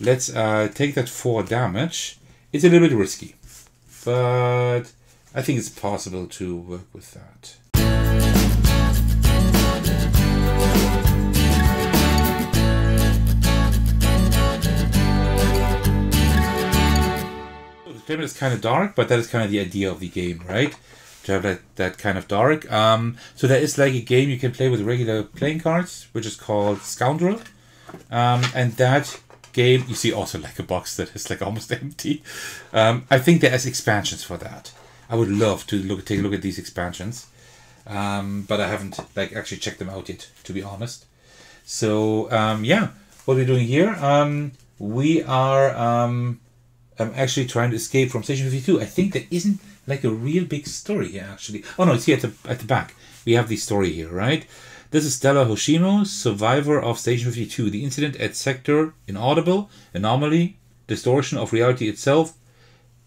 let's take that 4 damage. It's a little bit risky, but I think it's possible to work with that. The climate is kind of dark, but that is kind of the idea of the game, right? To have that kind of dark. So there is like a game you can play with regular playing cards, which is called Scoundrel. And that game, you see also like a box that is like almost empty. I think there is expansions for that. I would love to take a look at these expansions. But I haven't like actually checked them out yet, to be honest. So yeah, what we're doing here, we are actually trying to escape from Station 52. I think there isn't like a real big story here actually. Oh no, it's here at the back. We have the story here, right? This is Stella Hoshiko, survivor of Station 52. The incident at Sector Inaudible, anomaly, distortion of reality itself,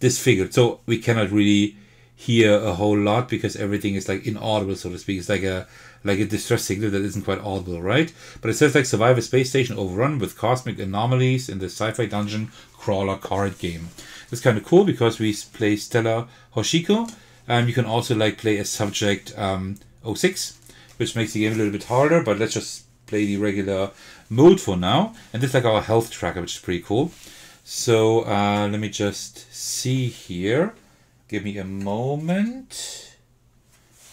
disfigured. So we cannot really hear a whole lot because everything is like inaudible, so to speak. It's like a distress signal that isn't quite audible, right? But it says like survive a space station overrun with cosmic anomalies in the sci-fi dungeon crawler card game. It's kind of cool because we play Stella Hoshiko. You can also like play as subject 06, which makes the game a little bit harder, but let's just play the regular mode for now. And this is like our health tracker, which is pretty cool. So let me just see here. Give me a moment.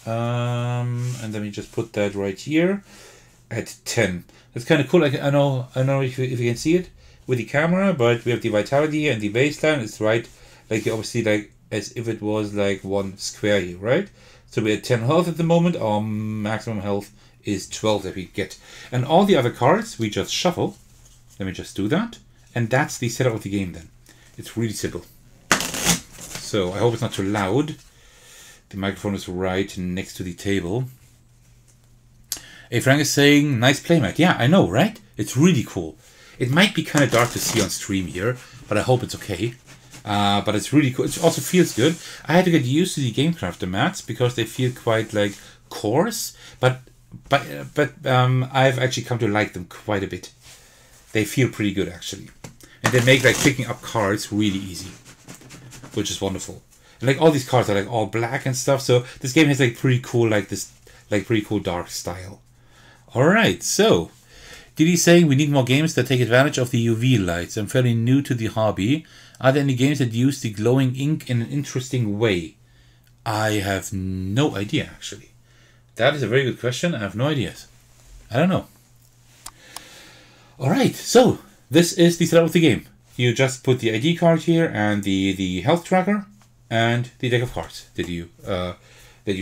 And let me just put that right here at 10. That's kind of cool. I don't know if you can see it with the camera, but we have the vitality and the baseline. It's right, like obviously like as if it was like one square here, right? So we're at 10 health at the moment. Our maximum health is 12 that we get. And all the other cards we just shuffle. Let me just do that. And that's the setup of the game then. It's really simple. So I hope it's not too loud. The microphone is right next to the table. Hey, Frank is saying, nice playmat. Yeah, I know, right? It's really cool. It might be kind of dark to see on stream here, but I hope it's okay. But it's really cool. It also feels good. I had to get used to the Game Crafter mats because they feel quite like coarse, but I've actually come to like them quite a bit. They feel pretty good actually, and they make like picking up cards really easy, which is wonderful. And like all these cards are like all black and stuff, so this game has like pretty cool pretty cool dark style. All right, so. Diddy's saying we need more games that take advantage of the UV lights. I'm fairly new to the hobby. Are there any games that use the glowing ink in an interesting way? I have no idea, actually. That is a very good question. I have no ideas. I don't know. Alright, so this is the setup of the game. You just put the ID card here and the health tracker and the deck of cards that you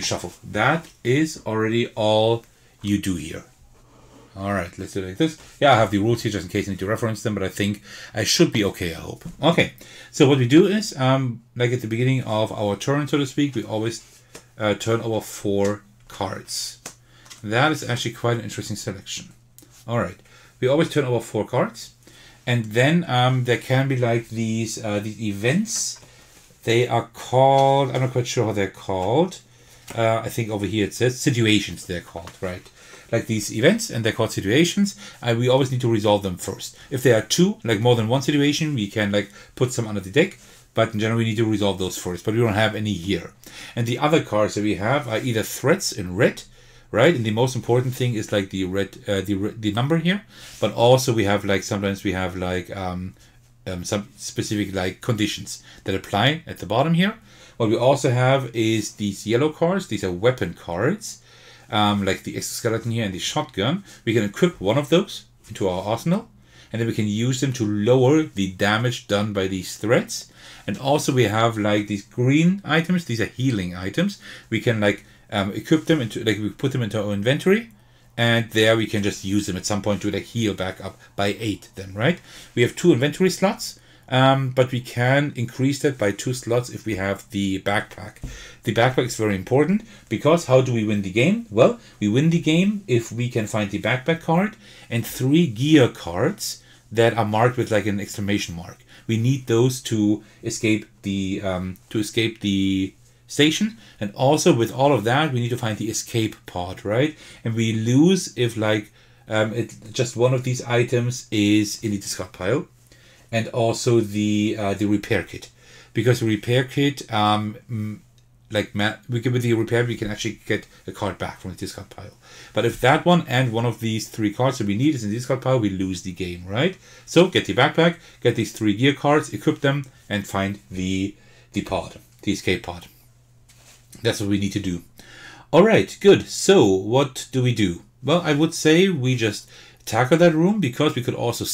shuffle. That is already all you do here. Alright, let's do it like this. Yeah, I have the rules here just in case I need to reference them, but I think I should be okay, I hope. Okay, so what we do is, like at the beginning of our turn, so to speak, we always turn over 4 cards. That is actually quite an interesting selection. Alright, we always turn over 4 cards, and then there can be like these events. They are called, I'm not quite sure how they're called. I think over here it says situations they're called, right? Like these events, and they're called situations, and we always need to resolve them first. If there are 2, like more than one situation, we can like put some under the deck, but in general we need to resolve those first, but we don't have any here. And the other cards that we have are either threats in red, right? And the most important thing is like the red, the number here, but also we have like, sometimes we have like some specific like conditions that apply at the bottom here. What we also have is these yellow cards. These are weapon cards. Like the exoskeleton here and the shotgun. We can equip one of those into our arsenal, and then we can use them to lower the damage done by these threats. And also we have like these green items. These are healing items. We can like equip them into, like we put them into our inventory, and there we can just use them at some point to like heal back up by 8 then, right? We have 2 inventory slots. But we can increase that by 2 slots if we have the backpack. The backpack is very important because how do we win the game? Well, we win the game if we can find the backpack card and 3 gear cards that are marked with like an exclamation mark. We need those to escape the station, and also with all of that we need to find the escape pod, right? And we lose if like just one of these items is in the discard pile. and also the repair kit, because the repair kit, with the repair we can actually get a card back from the discard pile. But if that one and one of these 3 cards that we need is in the discard pile, we lose the game, right? So get the backpack, get these 3 gear cards, equip them, and find the pod, the escape pod. That's what we need to do. All right, good. So what do we do? Well, I would say we just tackle that room, because we could also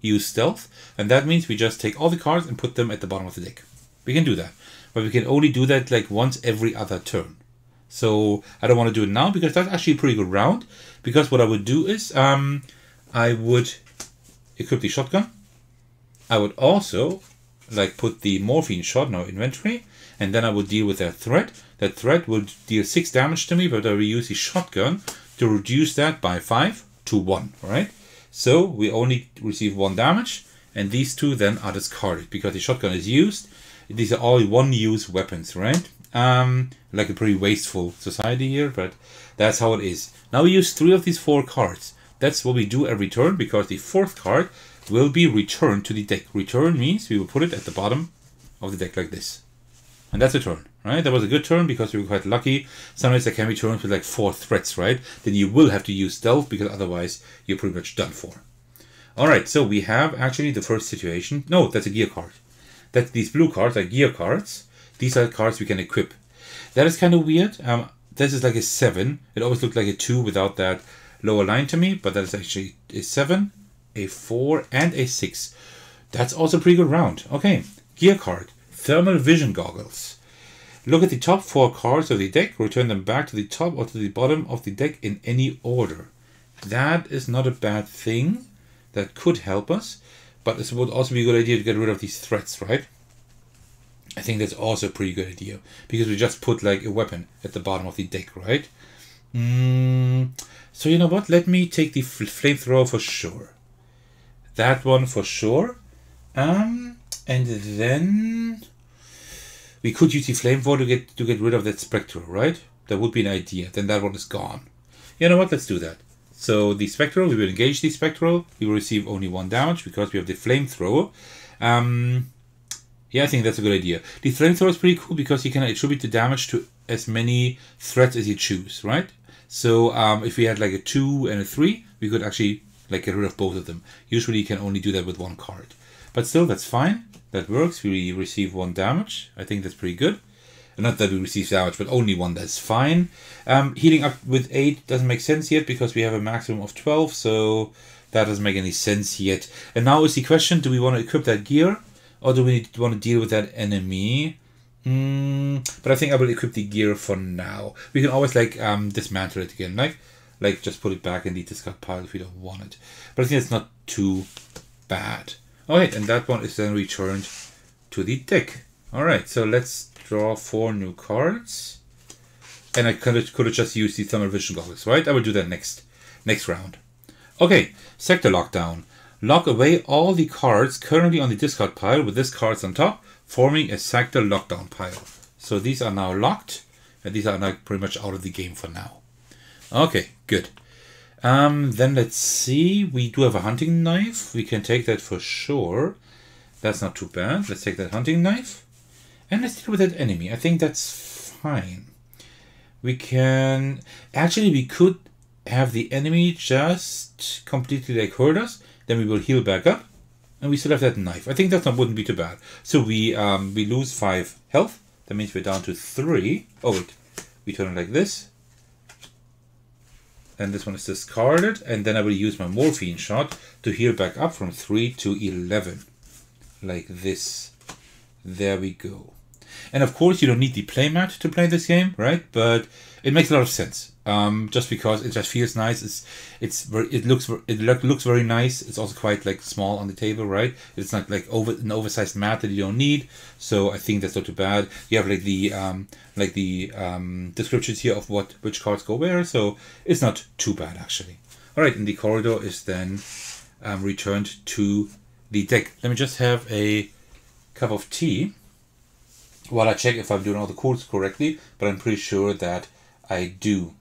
use stealth, and that means we just take all the cards and put them at the bottom of the deck. We can do that, but we can only do that like once every other turn. So I don't want to do it now, because that's actually a pretty good round. Because what I would do is I would equip the shotgun. I would also like put the morphine shot in our inventory, and then I would deal with that threat. That threat would deal 6 damage to me, but I will use the shotgun to reduce that by 5 to 1, right? So we only receive 1 damage, and these 2 then are discarded because the shotgun is used. These are all 1-use weapons, right? Like a pretty wasteful society here, but that's how it is. Now we use 3 of these 4 cards. That's what we do every turn, because the 4th card will be returned to the deck. Return means we will put it at the bottom of the deck like this. And that's a turn, right? That was a good turn because we were quite lucky. Sometimes there can be turns with like 4 threats, right? Then you will have to use stealth, because otherwise you're pretty much done for. Alright, so we have actually the first situation. No, that's a gear card. These blue cards are gear cards. These are cards we can equip. That is kind of weird. This is like a 7. It always looked like a 2 without that lower line to me, but that is actually a 7, a 4, and a 6. That's also a pretty good round. Okay, gear card. Thermal vision goggles. Look at the top 4 cards of the deck, return them back to the top or to the bottom of the deck in any order. That is not a bad thing. That could help us, but it would also be a good idea to get rid of these threats, right? I think that's also a pretty good idea, because we just put like a weapon at the bottom of the deck, right? So you know what? Let me take the flamethrower for sure. That one for sure. And then we could use the flamethrower to get rid of that spectral, right? That would be an idea. Then that one is gone. You know what? Let's do that. So the spectral, we will engage the spectral. We will receive only 1 damage because we have the flamethrower. Yeah, I think that's a good idea. The flamethrower is pretty cool because you can attribute the damage to as many threats as you choose, right? So if we had like a 2 and a 3, we could actually like get rid of both of them. Usually you can only do that with 1 card. But still, that's fine. That works. We receive 1 damage. I think that's pretty good. Not that we receive damage, but only 1. That's fine. Healing up with 8 doesn't make sense yet because we have a maximum of 12. So that doesn't make any sense yet. And now is the question, do we want to equip that gear? Or do we want to deal with that enemy? But I think I will equip the gear for now. We can always like dismantle it again. Like just put it back in the discard pile if we don't want it. But I think it's not too bad. Alright, and that one is then returned to the deck. Alright, so let's draw 4 new cards. And I could have just used the thermal vision goggles, right? I will do that next round. Okay, sector lockdown. Lock away all the cards currently on the discard pile with this cards on top, forming a sector lockdown pile. So these are now locked, and these are now pretty much out of the game for now. Okay, good. Then let's see. We do have a hunting knife. We can take that for sure. That's not too bad. Let's take that hunting knife. And let's deal with that enemy. I think that's fine. We can... Actually, we could have the enemy just completely like hurt us. Then we will heal back up. And we still have that knife. I think that wouldn't be too bad. So we lose 5 health. That means we're down to 3. Oh, wait. We turn it like this. And this one is discarded. And then I will use my morphine shot to heal back up from 3 to 11. Like this. There we go. And of course, you don't need the playmat to play this game, right? But it makes a lot of sense. Just because it just feels nice. It looks very nice. It's also quite like small on the table, right? It's not like an oversized mat that you don't need. So I think that's not too bad. You have like the descriptions here of which cards go where. So it's not too bad actually. All right, and the corridor is then returned to the deck. Let me just have a cup of tea while I check if I'm doing all the codes correctly, but I'm pretty sure that I do.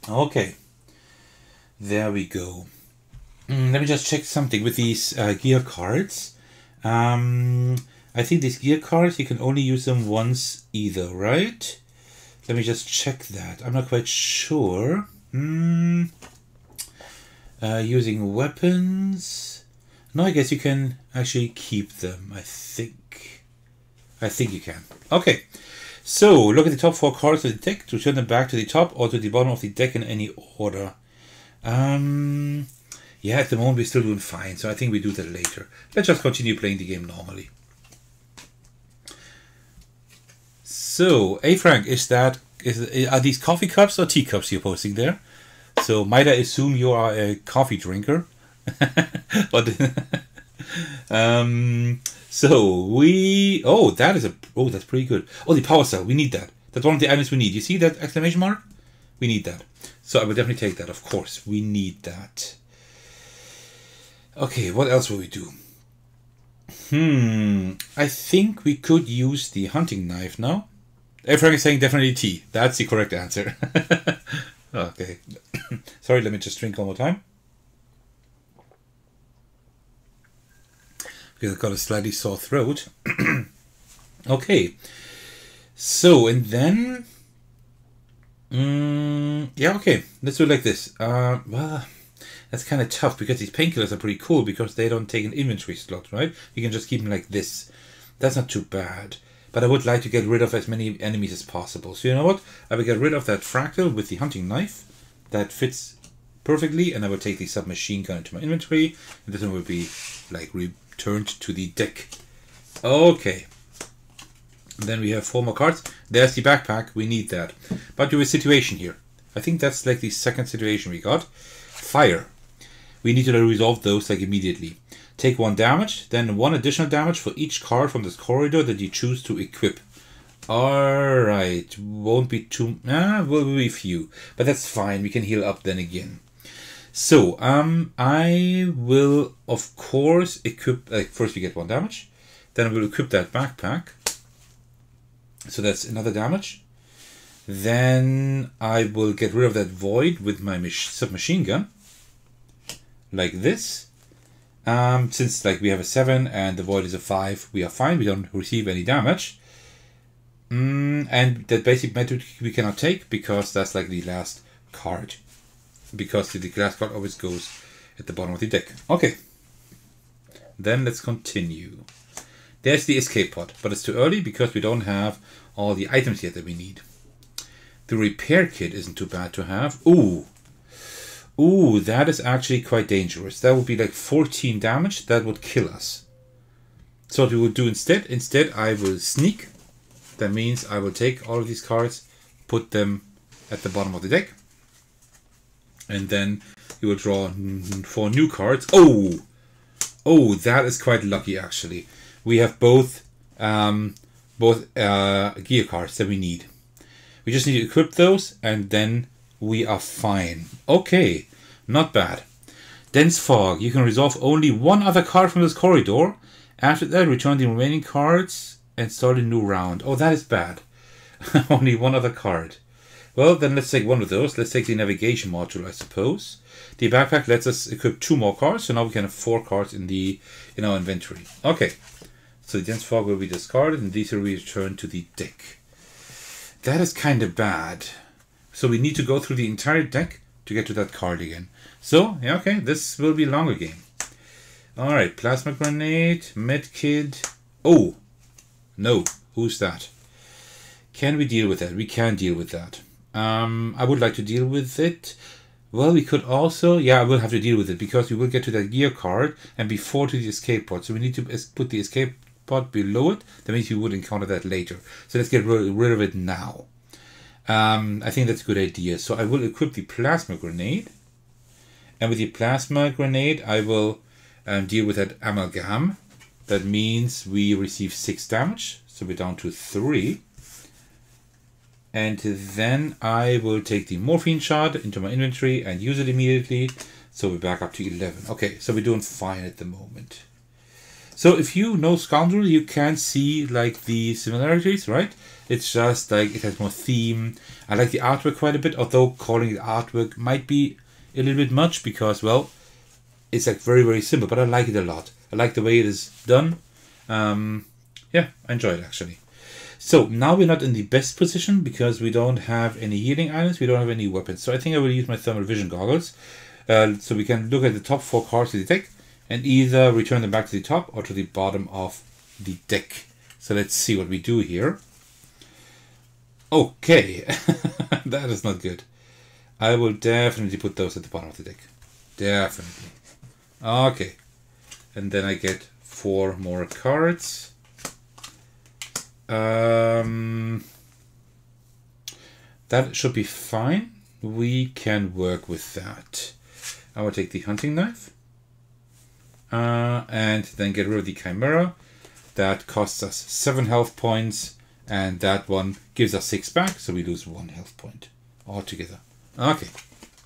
Okay. There we go. Let me just check something with these gear cards. I think these gear cards, you can only use them once either, right? Let me just check that. I'm not quite sure. Using weapons. No, I guess you can actually keep them, I think. I think you can. Okay. So, look at the top 4 cards of the deck to turn them back to the top or to the bottom of the deck in any order. Yeah, at the moment we're still doing fine, so I think we do that later. Let's just continue playing the game normally. So, hey Frank, are these coffee cups or teacups you're posting there? So, might I assume you are a coffee drinker? But that's pretty good. Oh, the power cell, we need that. That's one of the items we need. You see that exclamation mark? We need that. So I will definitely take that, of course. We need that. Okay, what else will we do? I think we could use the hunting knife now. Frank is saying definitely tea. That's the correct answer. Okay. Sorry, let me just drink one more time. Because I've got a slightly sore throat. Okay. So, and then... yeah, okay. Let's do it like this. Well, that's kind of tough because these painkillers are pretty cool because they don't take an inventory slot, right? You can just keep them like this. That's not too bad. But I would like to get rid of as many enemies as possible. So you know what? I will get rid of that fractal with the hunting knife. That fits perfectly. And I will take the submachine gun into my inventory. And this one will be like returned to the deck. Okay. Then we have 4 more cards. There's the backpack. We need that. But we have a situation here. I think that's like the second situation we got. Fire. We need to resolve those like immediately. Take 1 damage, then 1 additional damage for each card from this corridor that you choose to equip. Alright. Won't be too... will be few. But that's fine. We can heal up then again. So, I will, of course, equip... first we get 1 damage. Then I will equip that backpack. So that's another damage. Then I will get rid of that void with my submachine gun. Like this. Since like we have a 7 and the void is a 5, we are fine. We don't receive any damage. And that basic method we cannot take because that's like the last card. Because the last card always goes at the bottom of the deck. Okay. Then let's continue. There's the escape pod, but it's too early because we don't have all the items yet that we need. The repair kit isn't too bad to have. Ooh, that is actually quite dangerous. That would be like 14 damage. That would kill us. So what we will do instead I will sneak. That means I will take all of these cards, put them at the bottom of the deck. And then you will draw 4 new cards. Oh, that is quite lucky actually. We have both gear cards that we need. We just need to equip those and then we are fine. Okay, not bad. Dense fog. You can resolve only 1 other card from this corridor. After that, return the remaining cards and start a new round. Oh, that is bad. Only 1 other card. Well, then let's take one of those. Let's take the navigation module, I suppose. The backpack lets us equip 2 more cards, so now we can have 4 cards in our inventory. Okay. So the dense fog will be discarded and these will be returned to the deck. That is kind of bad. So we need to go through the entire deck to get to that card again. So, yeah, okay, this will be a longer game. Alright, plasma grenade, medkit. Oh, no, who's that? Can we deal with that? We can deal with that. I would like to deal with it. Well, we could also... Yeah, I will have to deal with it because we will get to that gear card and before to the escape pod. So we need to put the escape pod below it. That means we would encounter that later. So let's get rid of it now. I think that's a good idea. So I will equip the plasma grenade. And with the plasma grenade, I will deal with that amalgam. That means we receive 6 damage. So we're down to 3. And then I will take the morphine shot into my inventory and use it immediately. So we're back up to 11. Okay, so we're doing fine at the moment. So if you know Scoundrel, you can see like the similarities, right? It's just like it has more theme. I like the artwork quite a bit, although calling it artwork might be a little bit much because, well, it's like very, very simple, but I like it a lot. I like the way it is done. Yeah, I enjoy it actually. So now we're not in the best position because we don't have any healing items, we don't have any weapons. So I think I will use my thermal vision goggles. So we can look at the top 4 cards of the deck and either return them back to the top or to the bottom of the deck. So let's see what we do here. Okay, that is not good. I will definitely put those at the bottom of the deck. Definitely. Okay. And then I get 4 more cards. That should be fine. We can work with that. I will take the hunting knife. And then get rid of the chimera. That costs us 7 health points. And that one gives us 6 back. So we lose 1 health point altogether. Okay.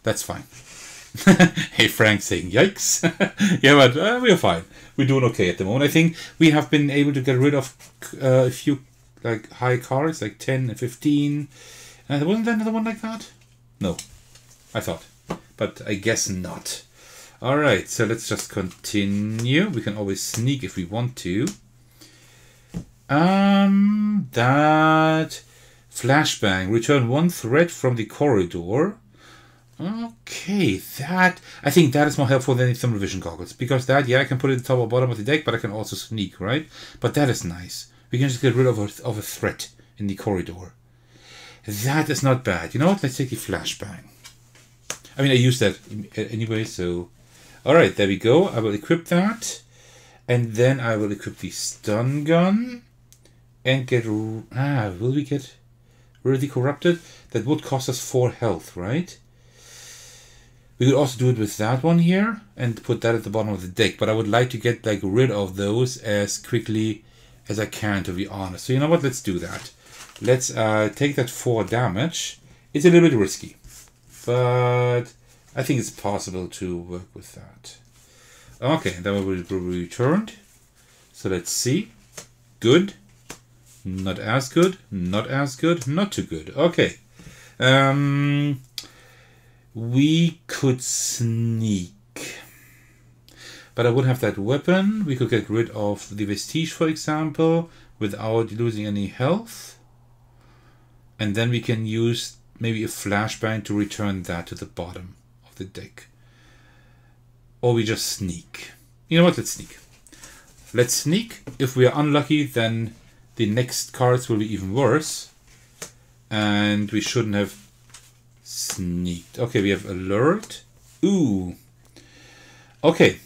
That's fine. Hey, Frank saying yikes. Yeah, but we're fine. We're doing okay at the moment. I think we have been able to get rid of a few like high cards, like 10 and 15. Wasn't there another one like that? No, I thought, but I guess not. All right, so let's just continue. We can always sneak if we want to. That flashbang. Return 1 threat from the corridor. Okay, that I think that is more helpful than the thermal vision goggles because that, yeah, I can put it at the top or bottom of the deck, but I can also sneak, right? But that is nice. We can just get rid of a threat in the corridor. That is not bad. You know what? Let's take the flashbang. I mean, I use that anyway, so all right, there we go. I will equip that, and then I will equip the stun gun, and get will we get rid of the corrupted? That would cost us 4 health, right? We could also do it with that one here and put that at the bottom of the deck. But I would like to get like rid of those as quickly as I can, to be honest. So you know what? Let's do that. Let's take that 4 damage. It's a little bit risky, but I think it's possible to work with that. Okay, then we will be returned. So let's see. Good. Not as good. Not as good. Not too good. Okay. We could sneak, but I would have that weapon. We could get rid of the vestige, for example, without losing any health. And then we can use maybe a flashbang to return that to the bottom of the deck. Or we just sneak. You know what? Let's sneak. Let's sneak. If we are unlucky, then the next cards will be even worse. And we shouldn't have sneaked. Okay, we have alert. Ooh. Okay.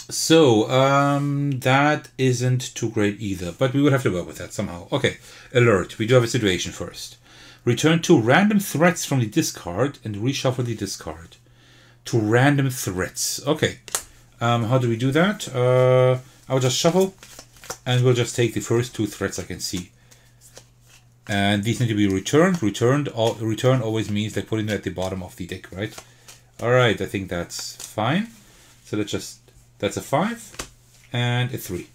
So, that isn't too great either, but we would have to work with that somehow. Okay, alert. We do have a situation first. Return 2 random threats from the discard and reshuffle the discard. 2 random threats. Okay. How do we do that? I'll just shuffle and we'll just take the first 2 threats I can see. And these need to be returned. Return always means like putting them at the bottom of the deck, right? Alright, I think that's fine. So let's just, that's a 5 and a 3.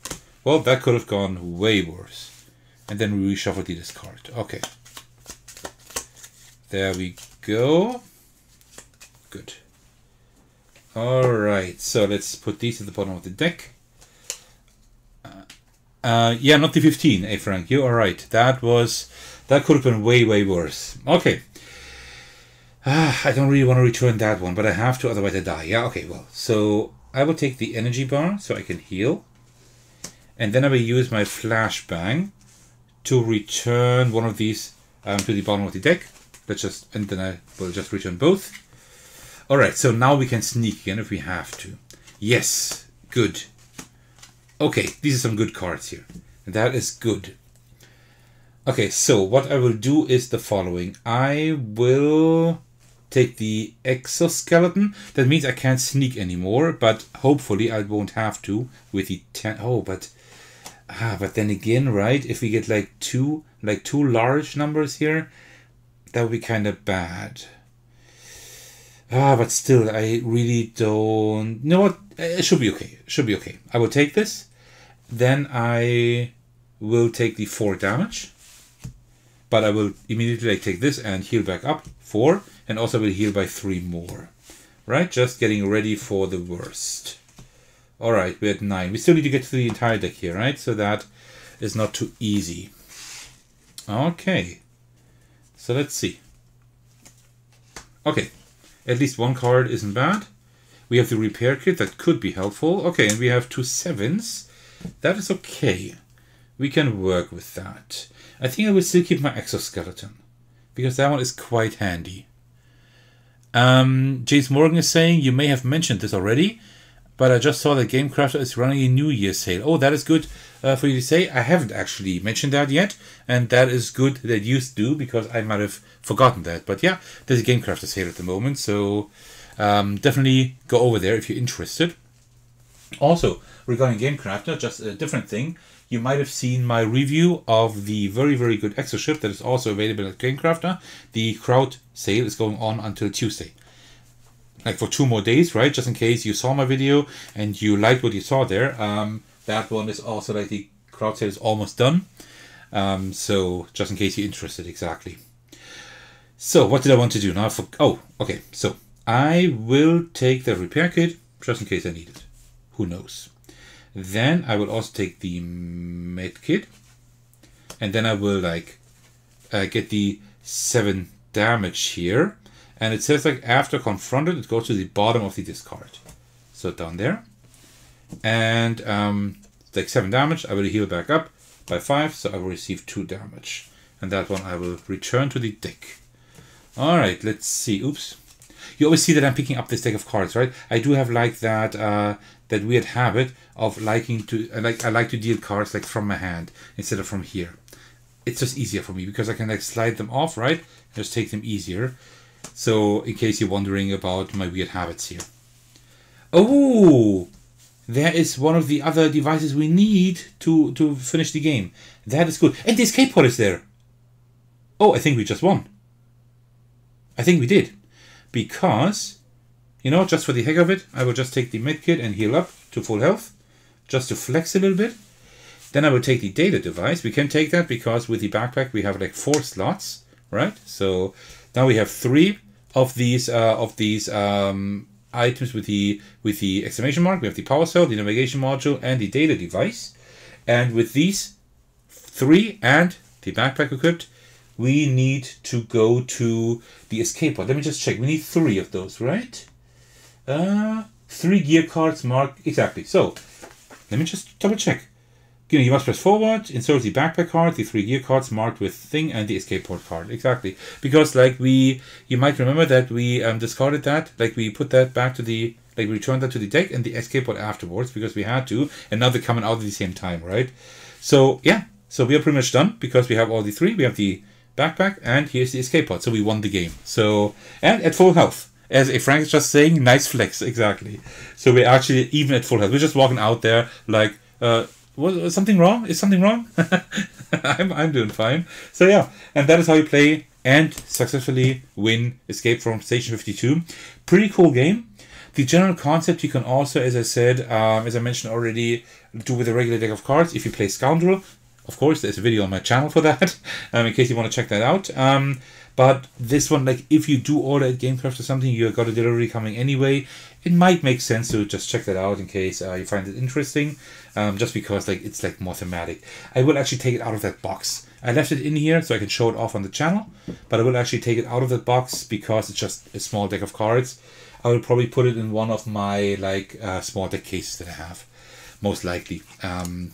Well, that could have gone way worse. And then we reshuffle the discard. Okay. There we go. Good. Alright, so let's put these at the bottom of the deck. Yeah, not the 15, hey Frank, you are right. That could have been way, way worse. Okay. I don't really want to return that one, but I have to, otherwise I die. Yeah, okay, well. So I will take the energy bar so I can heal. And then I will use my flashbang to return one of these to the bottom of the deck. And then I will just return both. Alright, so now we can sneak again if we have to. Yes, good. Okay, these are some good cards here. That is good. Okay, so what I will do is the following. I will take the exoskeleton. That means I can't sneak anymore, but hopefully I won't have to with the 10. Oh, but then again, right? If we get like two large numbers here, that would be kind of bad. But still, I really don't... You know what? It should be okay. It should be okay. I will take this. Then I will take the 4 damage. But I will immediately take this and heal back up 4. And also will heal by 3 more. right? Just getting ready for the worst. All right, we're at 9. We still need to get to the entire deck here, right? So that is not too easy. Okay, so let's see. Okay, at least one card isn't bad. We have the repair kit, that could be helpful. Okay, and we have 2 7s. That is okay. We can work with that. I think I will still keep my exoskeleton, because that one is quite handy. James Morgan is saying, you may have mentioned this already, but I just saw that GameCrafter is running a New Year sale. Oh, that is good for you to say. I haven't actually mentioned that yet, and that is good that you do, because I might have forgotten that. But yeah, there's a GameCrafter sale at the moment, so definitely go over there if you're interested. Also, regarding GameCrafter, just a different thing. You might have seen my review of the very, very good exoship that is also available at GameCrafter. The crowd sale is going on until Tuesday. Like for 2 more days, right? Just in case you saw my video and you liked what you saw there. That one is also like the crowd sale is almost done. So just in case you're interested, exactly. So what did I want to do now? Oh, okay. So I will take the repair kit just in case I need it. Who knows? Then I will also take the med kit, and then I will like get the 7 damage here. And it says like after confronted, it goes to the bottom of the discard. So down there. And like 7 damage, I will heal back up by 5, so I will receive 2 damage. And that one I will return to the deck. Alright, let's see. Oops. You always see that I'm picking up this deck of cards, right? I do have like that that weird habit of liking to I like to deal cards like from my hand instead of from here. It's just easier for me because I can like slide them off, right? Just take them easier. So in case you're wondering about my weird habits here. Oh, there is one of the other devices we need to finish the game. That is good. And the escape pod is there. Oh, I think we just won. I think we did. Because, you know, just for the heck of it, I will just take the medkit and heal up to full health. Just to flex a little bit. Then I will take the data device. We can take that because with the backpack we have like 4 slots, right? So now we have 3 of these items with the exclamation mark. We have the power cell, the navigation module, and the data device. And with these 3 and the backpack equipped, we need to go to the escape pod. Let me just check. We need 3 of those, right? 3 gear cards marked exactly. So let me just double check. You must press forward, insert the backpack card, the 3 gear cards marked with thing, and the escape pod card. Exactly. Because like you might remember that we discarded that, like we put that back to the, like we returned that to the deck and the escape pod afterwards because we had to, and now they're coming out at the same time, right? So yeah, so we are pretty much done because we have all the 3. We have the backpack and here's the escape pod. So we won the game. So, and at full health. As a Frank is just saying, nice flex, exactly. So we're actually even at full health. We're just walking out there like, was something wrong? Is something wrong? I'm doing fine. So yeah, and that is how you play and successfully win Escape from Station 52. Pretty cool game. The general concept you can also, as I said, as I mentioned already, do with a regular deck of cards. If you play Scoundrel, of course, there's a video on my channel for that, in case you want to check that out. But this one, like, if you do order at GameCraft or something, you got a delivery coming anyway, it might make sense to just check that out in case you find it interesting, just because, like, it's, like, more thematic. I will actually take it out of that box. I left it in here so I can show it off on the channel, but I will actually take it out of that box because it's just a small deck of cards. I will probably put it in one of my, like, small deck cases that I have, most likely,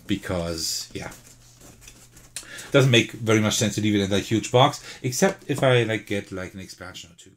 because, yeah. Doesn't make very much sense to leave it in that huge box, except if I like get like an expansion or 2.